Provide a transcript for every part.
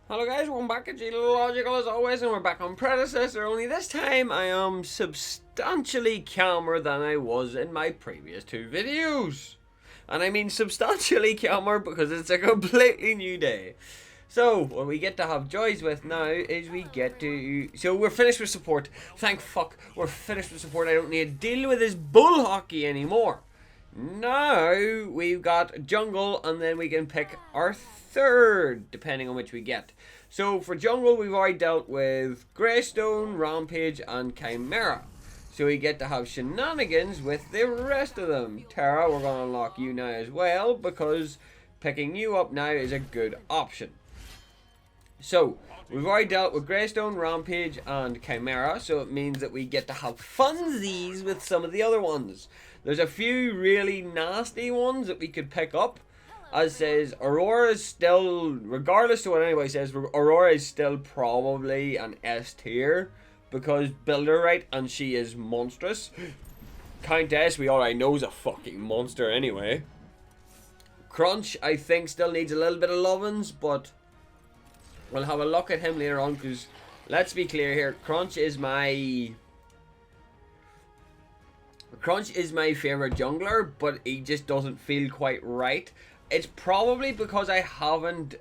Hello guys, welcome back to Geological as always, and we're back on Predecessor, only this time I am substantially calmer than I was in my previous two videos. And I mean substantially calmer because it's a completely new day. So, what we get to have joys with now is we get to... So, we're finished with support. Thank fuck, we're finished with support. I don't need to deal with this bull hockey anymore. Now we've got jungle, and then we can pick our third, depending on which we get. So for jungle, we've already dealt with Greystone, Rampage, and Chimera. So we get to have shenanigans with the rest of them. Terra, we're going to unlock you now as well, because picking you up now is a good option. So, we've already dealt with Greystone, Rampage, and Chimera, so it means that we get to have funsies with some of the other ones. There's a few really nasty ones that we could pick up. As says, Aurora is still, regardless of what anybody says, Aurora is still probably an S tier, because build her right, and she is monstrous. Countess, we already know, is a fucking monster anyway. Crunch, I think, still needs a little bit of lovins, but... we'll have a look at him later on, because let's be clear here, Crunch is my favorite jungler, but he just doesn't feel quite right. It's probably because I haven't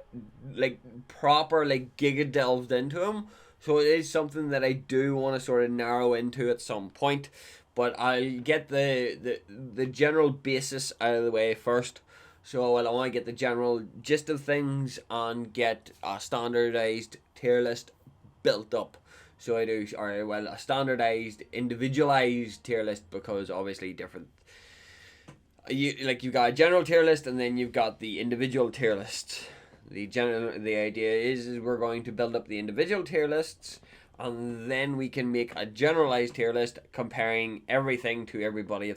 proper giga delved into him, so it is something that I do want to sort of narrow into at some point. But I'll get the general basis out of the way first. So I want to get the general gist of things and get a standardized tier list built up. So I do, or well, a standardized, individualized tier list, because obviously different. You've got a general tier list, and then you've got the individual tier lists. The idea is we're going to build up the individual tier lists, and then we can make a generalized tier list comparing everything to everybody,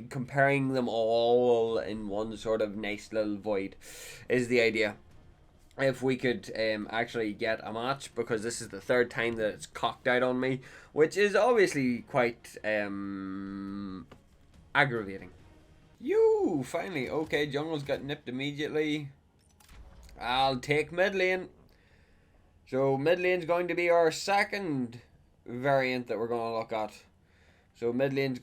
comparing them all in one sort of nice little void is the idea. If we could actually get a match, because this is the third time that it's cocked out on me, which is obviously quite aggravating. You finally, okay, jungle's got nipped immediately. I'll take mid lane. So mid lane's going to be our second variant that we're going to look at. So mid lane's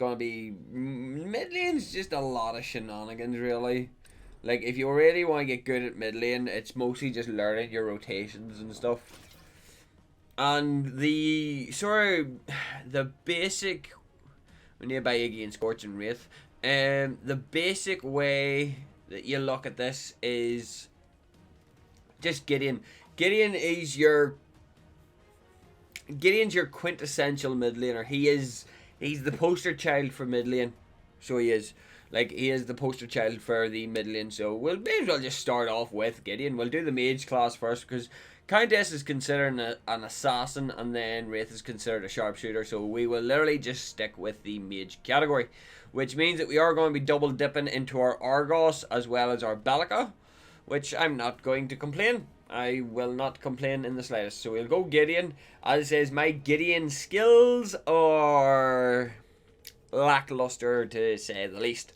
just a lot of shenanigans, really. Like, if you really want to get good at mid lane, it's mostly just learning your rotations and stuff. And the basic, we need to buy Iggy and Scorch and Wraith. The basic way that you look at this is just Gideon. Gideon's your quintessential mid laner. He's the poster child for mid lane. So he is. He is the poster child for the mid lane. So we'll may as well just start off with Gideon. We'll do the mage class first, because Countess is considered an assassin, and then Wraith is considered a sharpshooter. So we will literally just stick with the mage category, which means that we are going to be double dipping into our Argos as well as our Belica, which I'm not going to complain. I will not complain in the slightest. So we'll go Gideon. As it says, my Gideon skills are lackluster, to say the least.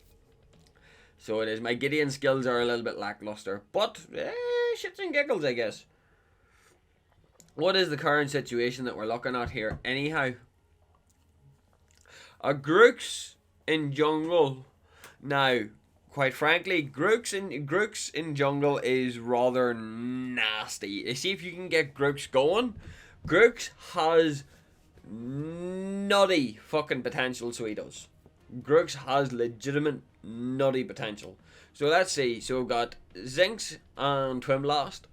So it is, my Gideon skills are a little bit lackluster, but shits and giggles, I guess. What is the current situation that we're looking at here anyhow? A Grooks in jungle. Now, quite frankly, Grooks in jungle is rather nasty. You see, if you can get Grooks going, Grooks has nutty fucking potential, so he does. Grooks has legitimate nutty potential. So let's see. So we've got Zinx and Twin Blast.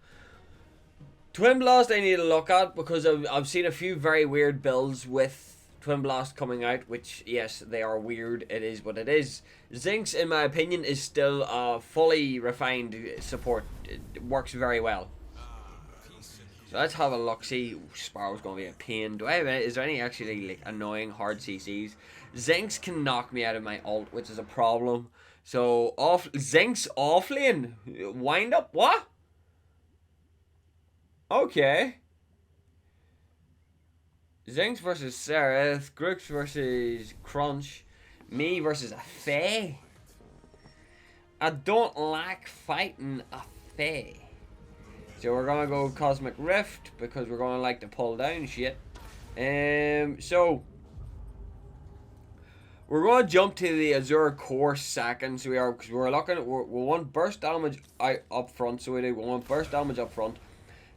Twin Blast I need to look at, because I've seen a few very weird builds with Twin Blast coming out, which, yes, they are weird. It is what it is. Zinx, in my opinion, is still a fully refined support. It works very well. So let's have a look. See, Sparrow's going to be a pain. Is there any actually annoying hard CCs? Zinx can knock me out of my ult, which is a problem. So Zinx off lane. Wind up. What? Okay. Zinx versus Seraph, Grooks versus Crunch, me versus a Fae. I don't like fighting a Fae. So we're gonna go Cosmic Rift because we're gonna like to pull down shit. So we're gonna jump to the Azure Core second. So we are, because we're looking at, we want burst damage out up front. So we do. We want burst damage up front.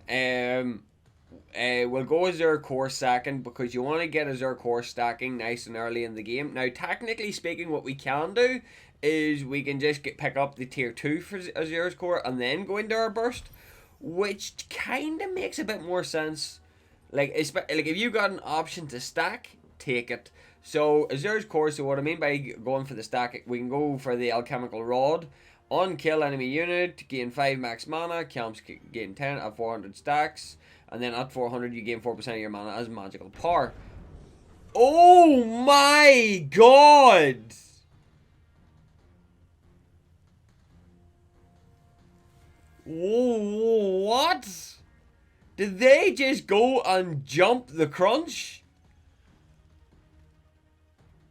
We'll go Azure Core second because you want to get Azure Core stacking nice and early in the game. Now, technically speaking, what we can do is we can just pick up the tier 2 for Azure's Core and then go into our burst, which kind of makes a bit more sense. Like if you got an option to stack, take it. So Azure's Core, so what I mean by going for the stack, we can go for the Alchemical Rod. On kill enemy unit, gain 5 max mana, camps gain 10 at 400 stacks. And then at 400 you gain 4% of your mana as magical power. Oh my god! What? Did they just go and jump the crunch?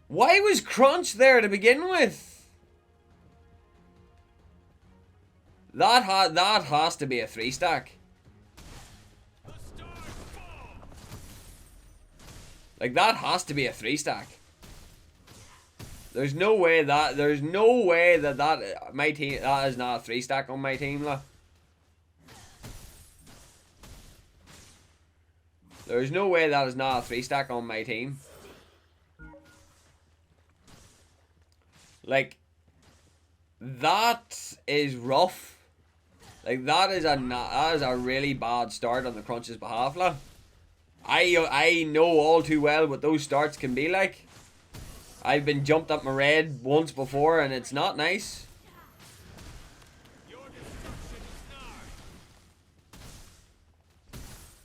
Why was crunch there to begin with? That has to be a 3 stack. Like, that has to be a 3 stack. There's no way that my team, that is not a 3 stack on my team, lah. There's no way that is not a 3 stack on my team. Like, that is rough. Like, that is a really bad start on the Crunch's behalf, lah. I know all too well what those starts can be like. I've been jumped up my red once before and it's not nice.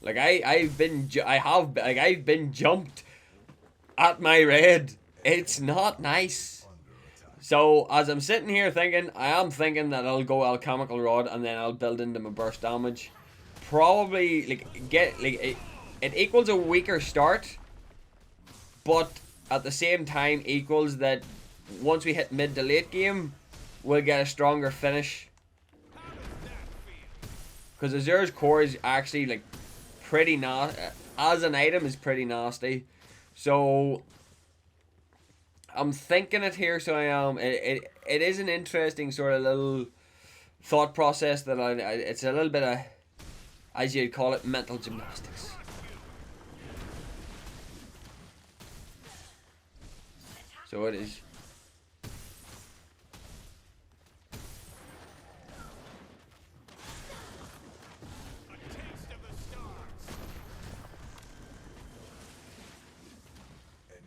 Like I've been jumped at my red. It's not nice. So as I'm sitting here thinking, I am thinking that I'll go Alchemical Rod and then I'll build into my burst damage. Probably it equals a weaker start, but at the same time equals that once we hit mid to late game, we'll get a stronger finish. Because Azure's Core is actually like pretty nasty. As an item is pretty nasty. So I'm thinking it here, so I am. It is an interesting sort of little thought process that it's a little bit of, as you'd call it, mental gymnastics. So it is.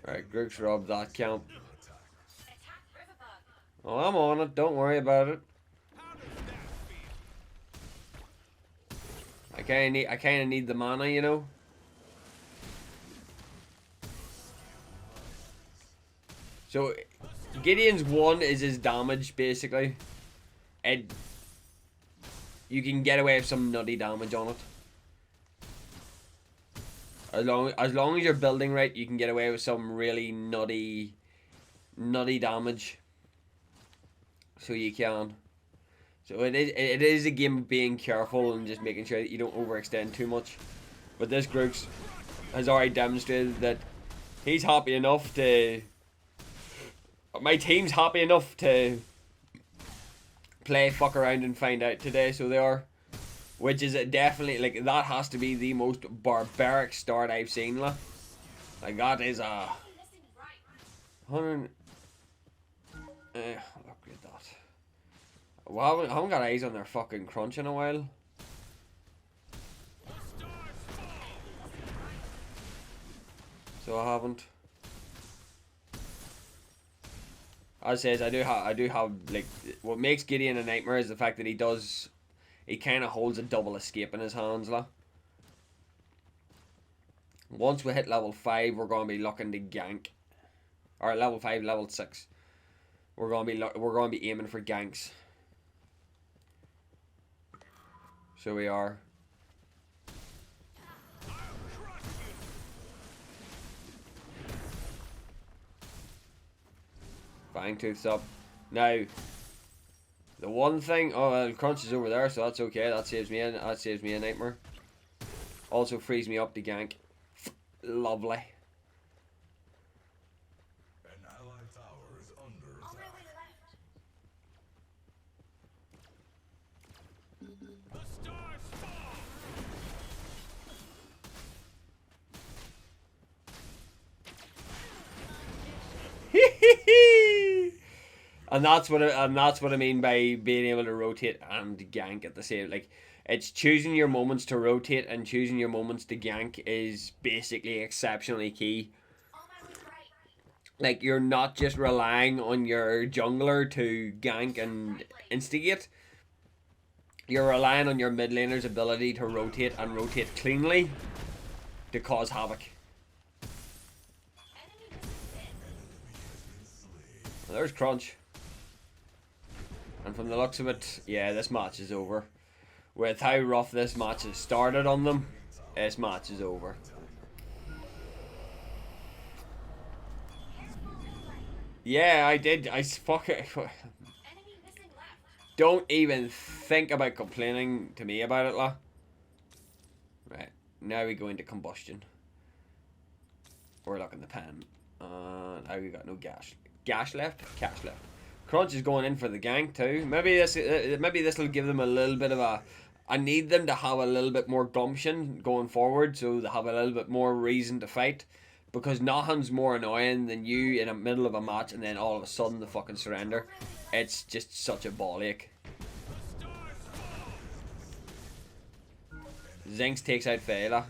Alright, Grooks robbed that camp. Oh, I'm on it. Don't worry about it. I kinda need the mana, you know. So, Gideon's 1 is his damage, basically. And you can get away with some nutty damage on it. As long as you're building right, you can get away with some really nutty damage. So you can. So it is a game of being careful and just making sure that you don't overextend too much. But this Grooks has already demonstrated that he's happy enough to... My team's happy enough to play fuck around and find out today, so they are. Which is definitely, like, that has to be the most barbaric start I've seen, like that is a 100. I'll upgrade that. Well, I haven't got eyes on their fucking crunch in a while. So I haven't. As says, I do have like, what makes Gideon a nightmare is the fact that he kind of holds a double escape in his hands, lah. Once we hit level 5, we're going to be looking to gank. Or level 5, level 6. We're going to be aiming for ganks. So we are. Fangtooth's up. Now, The one thing, oh well, Crunch is over there, so that's okay. That saves me a nightmare. Also frees me up to gank. Lovely. An allied tower is under attack. The stars fall. And that's what I mean by being able to rotate and gank at the same. Like, it's choosing your moments to rotate and choosing your moments to gank is basically exceptionally key. Like, you're not just relying on your jungler to gank and instigate. You're relying on your mid laner's ability to rotate and rotate cleanly to cause havoc. Well, there's Crunch. And from the looks of it, yeah, this match is over. With how rough this match has started on them, this match is over. Yeah, I did. I fuck it. Don't even think about complaining to me about it, la. Right, now we go into combustion. We're looking the pan. Now we got no gas. Gas left, cash left. Crunch is going in for the gank too. Maybe this will give them a little bit of a. I need them to have a little bit more gumption going forward, so they have a little bit more reason to fight. Because nothing's more annoying than you in the middle of a match and then all of a sudden the fucking surrender. It's just such a ball ache. Zinx takes out Fela.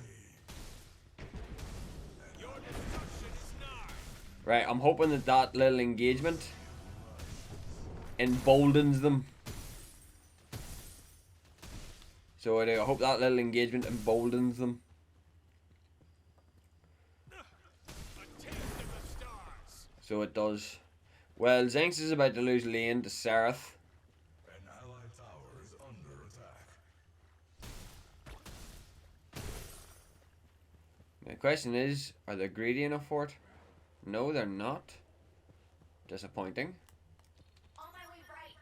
Right, I'm hoping that little engagement emboldens them. So I hope that little engagement emboldens them. So it does. Well, Zinx is about to lose lane to Seraph. An allied tower is under attack. My question is, are they greedy enough for it? No, they're not. Disappointing. On my way right.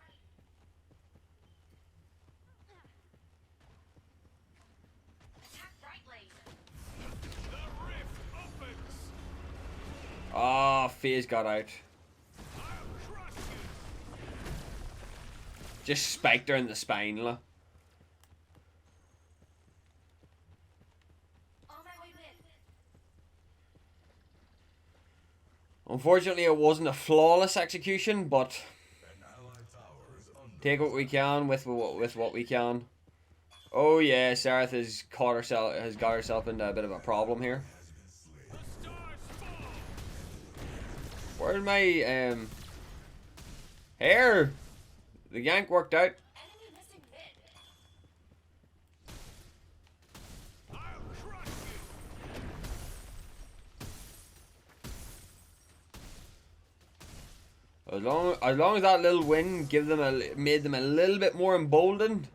Attack right lane. The rift opens. Ah, FaZe got out. I'll crush you. Just spiked her in the spine, la. On my way mid. Unfortunately, it wasn't a flawless execution, but An allied tower is under take what we can with what we can. Oh yeah, Seraph has got herself into a bit of a problem here. The stars fall. Where's my hair? The gank worked out. Enemy missing mid. I'll crush you. As long as that little win made them a little bit more emboldened,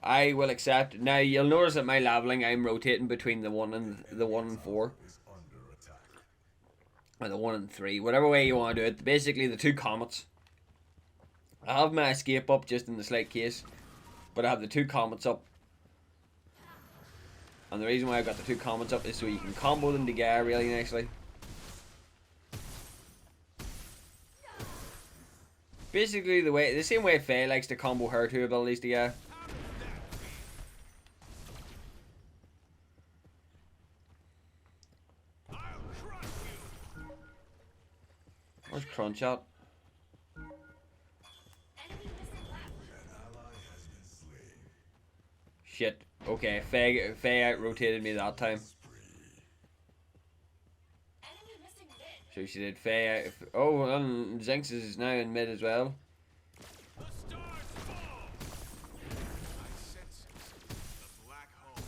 I will accept. Now you'll notice at my leveling, I'm rotating between the 1 and 4, is under attack. or the 1 and 3, whatever way you want to do it. Basically, the 2 comets. I have my escape up just in the slight case, but I have the 2 comets up. And the reason why I've got the 2 comets up is so you can combo them together really nicely. Basically, the same way Faye likes to combo her 2 abilities together. I'll crush you. Where's Crunch at? Enemy missing left. An ally has been slain. Shit. Okay, Faye out-rotated me that time. Enemy missing mid. So she did Faye out. Oh, and Zinx is now in mid as well. The stars fall. I sense it. The black hole.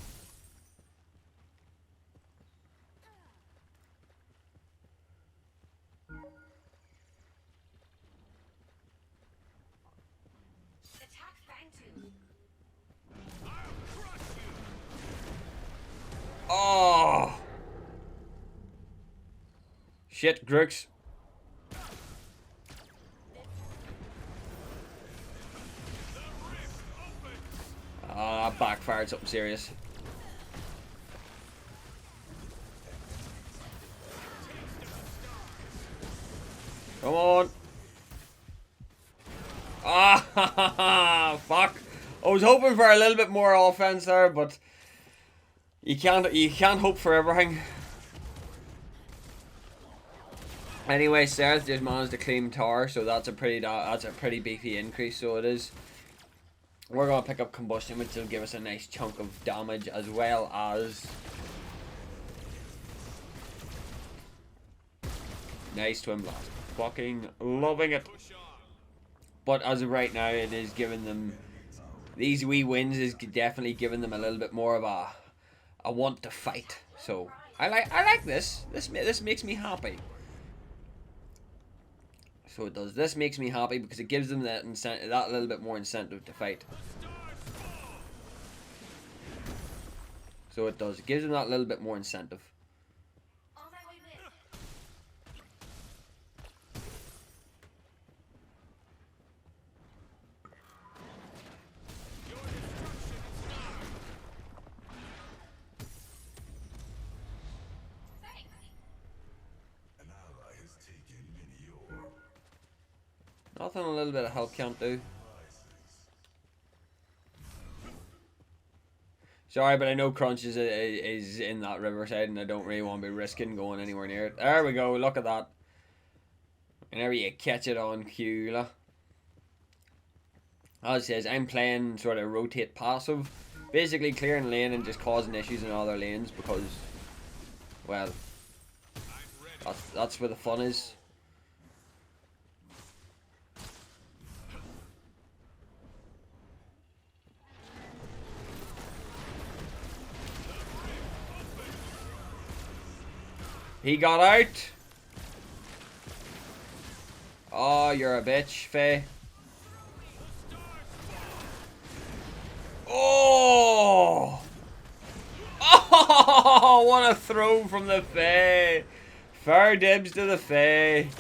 Attack Fangtooth. I'll crush you. Oh! Shit, Grux. backfired something serious. Come on. Ah, fuck. I was hoping for a little bit more offense there, but you can't hope for everything. Anyway, Sereth just managed to claim tower, so that's a pretty beefy increase. So it is. We're gonna pick up combustion, which will give us a nice chunk of damage, as well as nice twin blast. Fucking loving it. But as of right now, it is giving them these wee wins is definitely giving them a little bit more of a want to fight. So I like this. This makes me happy. So it does. This makes me happy because it gives them that little bit more incentive to fight. So it does. It gives them that little bit more incentive. On my way mid. Thanks. An ally has taken mini ore. Nothing a little bit of help can't do. Sorry, but I know Crunch is in that riverside, and I don't really want to be risking going anywhere near it. There we go. Look at that. Whenever you catch it on cue, lah. As it says, I'm playing sort of rotate passive, basically clearing lane and just causing issues in other lanes because, well, that's where the fun is. He got out. Oh, you're a bitch, Faye. Oh! Oh, what a throw from the Faye. Fair dibs to the Faye.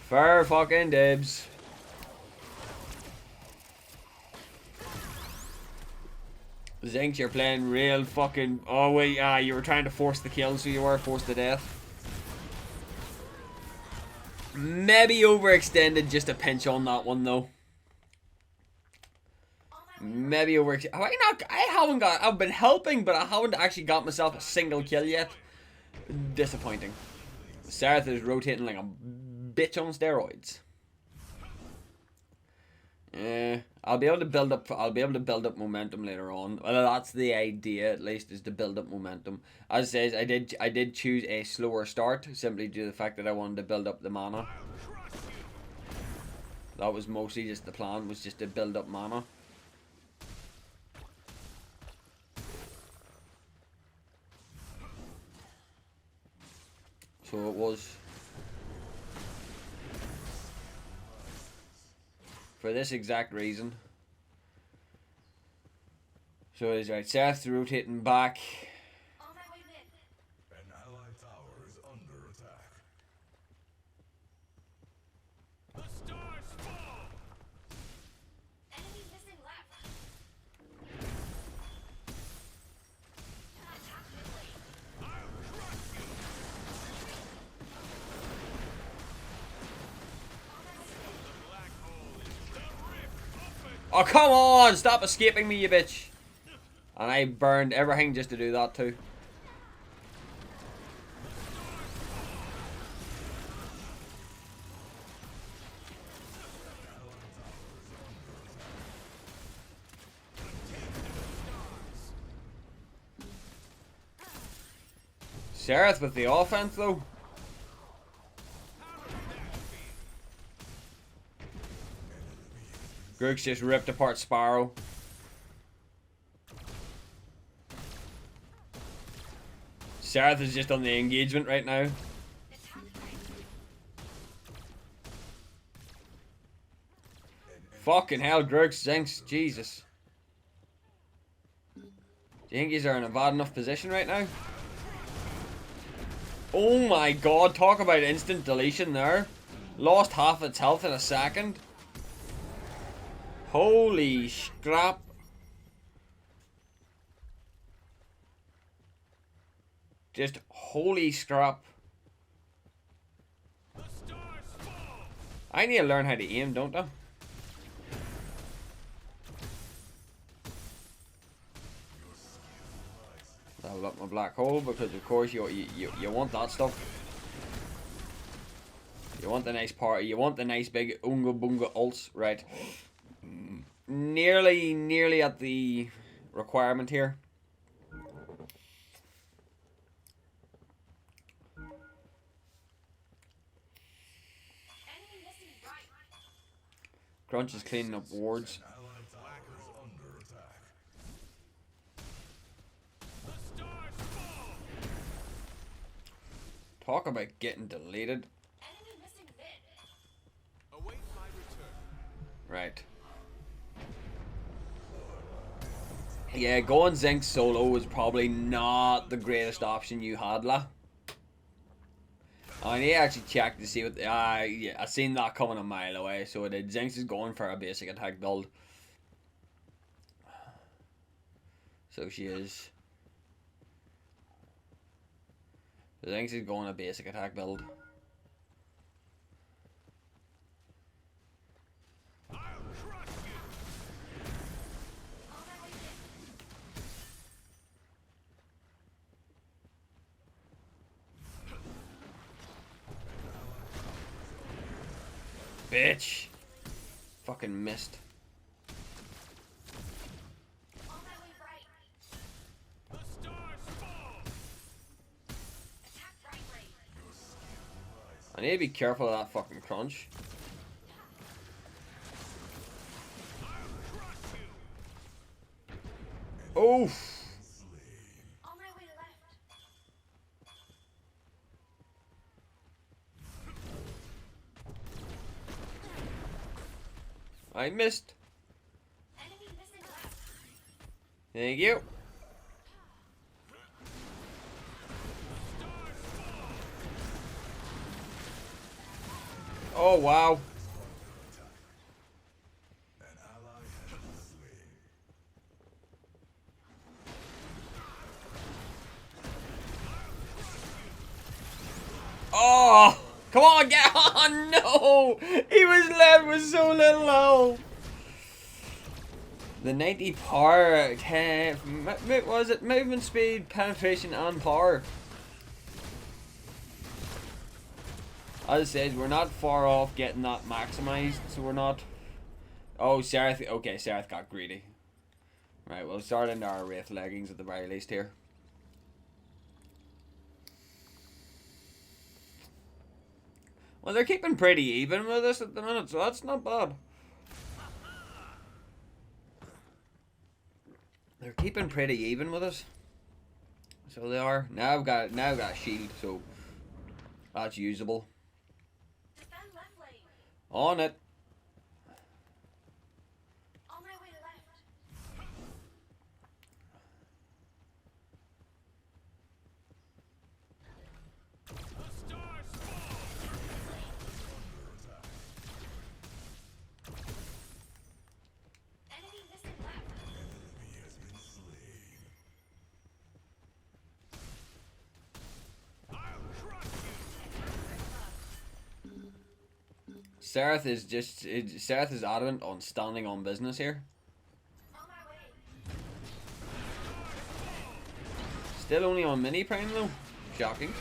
Fair fucking dibs. Zinx, you're playing real fucking... Oh wait, you were trying to force the kill, so you were forced to death. Maybe overextended just a pinch on that one though. Maybe overextended. Have I not... I haven't got... I've been helping, but I haven't actually got myself a single kill yet. Disappointing. Sereth is rotating like a bitch on steroids. I'll be able to build up. I'll be able to build up momentum later on. Well, that's the idea, at least, is to build up momentum. As it says, I did choose a slower start simply due to the fact that I wanted to build up the mana. That was mostly just the plan, was just to build up mana. So it was. For this exact reason. So it is right. Seth's rotating back. On my way mid. An allied tower is under attack. The stars fall. Enemy missing left. Attack mid lane. I'll crush you. The black hole is the rift open. Oh, come on! Stop escaping me, you bitch! And I burned everything just to do that too. Sereth with the offense though. Grook's just ripped apart Sparrow. Sereth is just on the engagement right now. Attack right. Fucking hell, Grook's Zinx, Jesus. Do you think he's in a bad enough position right now? Oh my god, talk about instant deletion there. Lost half its health in a second. Holy scrap. Just holy scrap. The stars fall. I need to learn how to aim, don't I? Level up my black hole because of course you want that stuff. You want the nice party. You want the nice big unga bunga ults, right? Nearly at the requirement here. Enemy missing right. Crunch is cleaning up wards. Allied tower is under attack. The stars fall. Talk about getting deleted. Enemy missing mid. Await my return. Right. Yeah, going Zinc solo was probably not the greatest option you had, la. I need to actually check to see what. Yeah, I seen that coming a mile away. So the Zinx is going for a basic attack build. So she is. The Zinx is going a basic attack build. I'll crush you. On my way Bitch. Fucking missed. on my way right. The stars fall. Attack right lane. I need to be careful of that fucking crunch. I'll crush you. Oof. On my way left. I missed. Enemy missing left. Thank you. Oh wow. An ally has been slain. Oh, come on, get on! No, he was left with so little health. The 90 power, 10, was it movement speed, penetration, and power? As I said, we're not far off getting that maximized, so we're not. Oh, Seraph. Okay, Seraph got greedy. Right, we'll start into our Wraith leggings at the very least here. Well, they're keeping pretty even with us at the minute, so that's not bad. They're keeping pretty even with us. So they are. Now I've got a shield, so that's usable. Defend left lane. On it. On my way left. The stars fall. Enemy missing left. Enemy has been slain. I'll crush you. Serath is adamant on standing on business here. On my way. Still only on mini prime though. Shocking.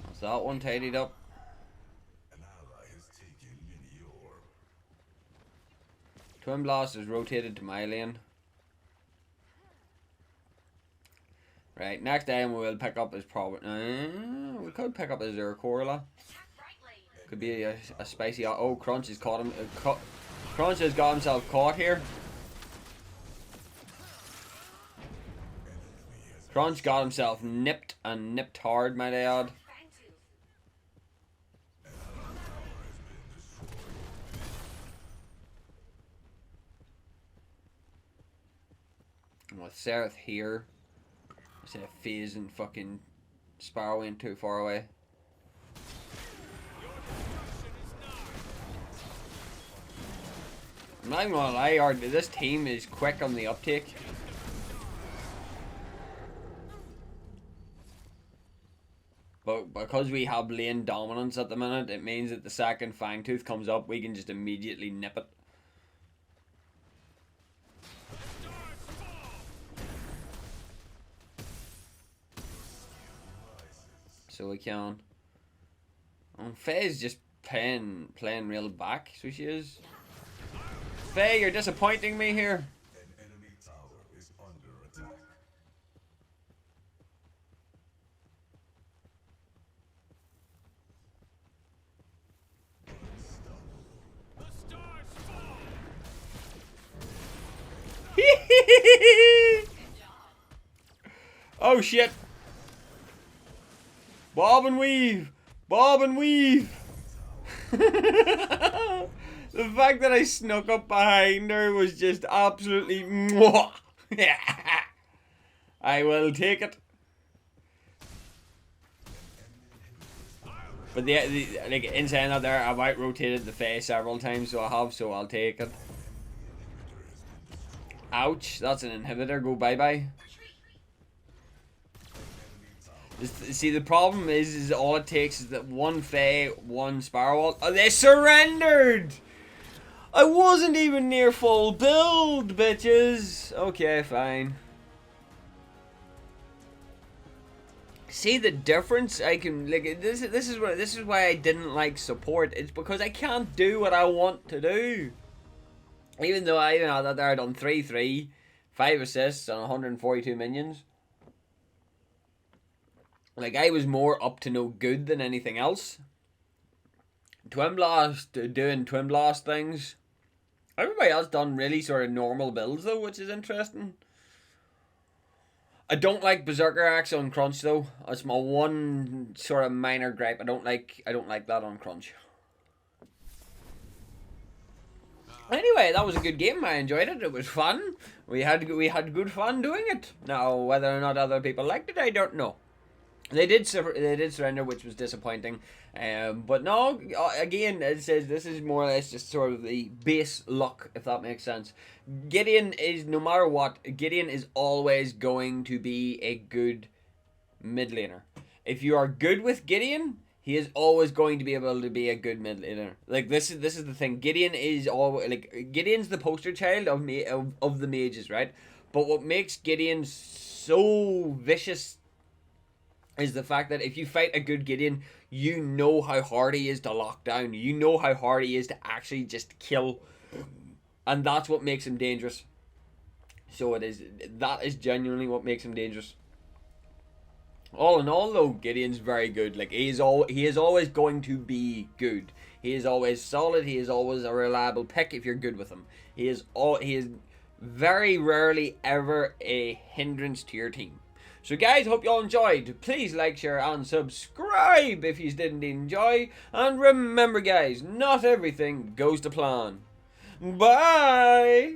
That's that one tidied up. An ally has taken mini orb. Twin Blast is rotated to my lane. Right, next item we will pick up is probably. We could pick up a Zerkorla. Attack right lane. Could be a spicy. Oh, Crunch has caught him. Crunch has got himself caught here. Crunch got himself nipped and nipped hard, might I add. Fangtooth. And with Seraph here, instead of Phase and fucking Sparrow ain't too far away. Your destruction is I'm not even gonna lie, this team is quick on the uptake. But because we have lane dominance at the minute, it means that the second Fangtooth comes up, we can just immediately nip it. So we can. Faye's just playing real back, so she is. Faye, you're disappointing me here. An enemy tower is under attack. The stars fall. Oh shit! Bob and weave! Bob and weave! The fact that I snuck up behind her was just absolutely mwah. I will take it. But like in saying that there, I've out rotated the face several times, so I'll take it. Ouch, that's an inhibitor, go bye bye. See, the problem is all it takes is that one Fae, one Sparrow. Oh, they surrendered! I wasn't even near full build, bitches. Okay, fine. See the difference? I can like this is why I didn't like support. It's because I can't do what I want to do. Even though I that there I done 3-3, 5 assists on 142 minions. Like, I was more up to no good than anything else. Twin Blast, doing Twin Blast things. Everybody else done really sort of normal builds, though, which is interesting. I don't like Berserker Axe on Crunch, though. That's my one sort of minor gripe. I don't like that on Crunch. Anyway, that was a good game. I enjoyed it. It was fun. We had good fun doing it. Now, whether or not other people liked it, I don't know. They did surrender, which was disappointing. But no, again, it says this is more or less just sort of the base luck, if that makes sense. Gideon is, no matter what, Gideon is always going to be a good mid laner. If you are good with Gideon, he is always going to be able to be a good mid laner. Like this is the thing. Gideon is always like Gideon's the poster child of the mages, right? But what makes Gideon so vicious is the fact that if you fight a good Gideon, you know how hard he is to lock down. You know how hard he is to actually just kill. And that's what makes him dangerous. So that is genuinely what makes him dangerous. All in all, though, Gideon's very good. Like he is always going to be good. He is always solid. He is always a reliable pick if you're good with him. He is very rarely ever a hindrance to your team. So guys, hope you all enjoyed. Please like, share, and subscribe if you didn't enjoy. And remember guys, not everything goes to plan. Bye!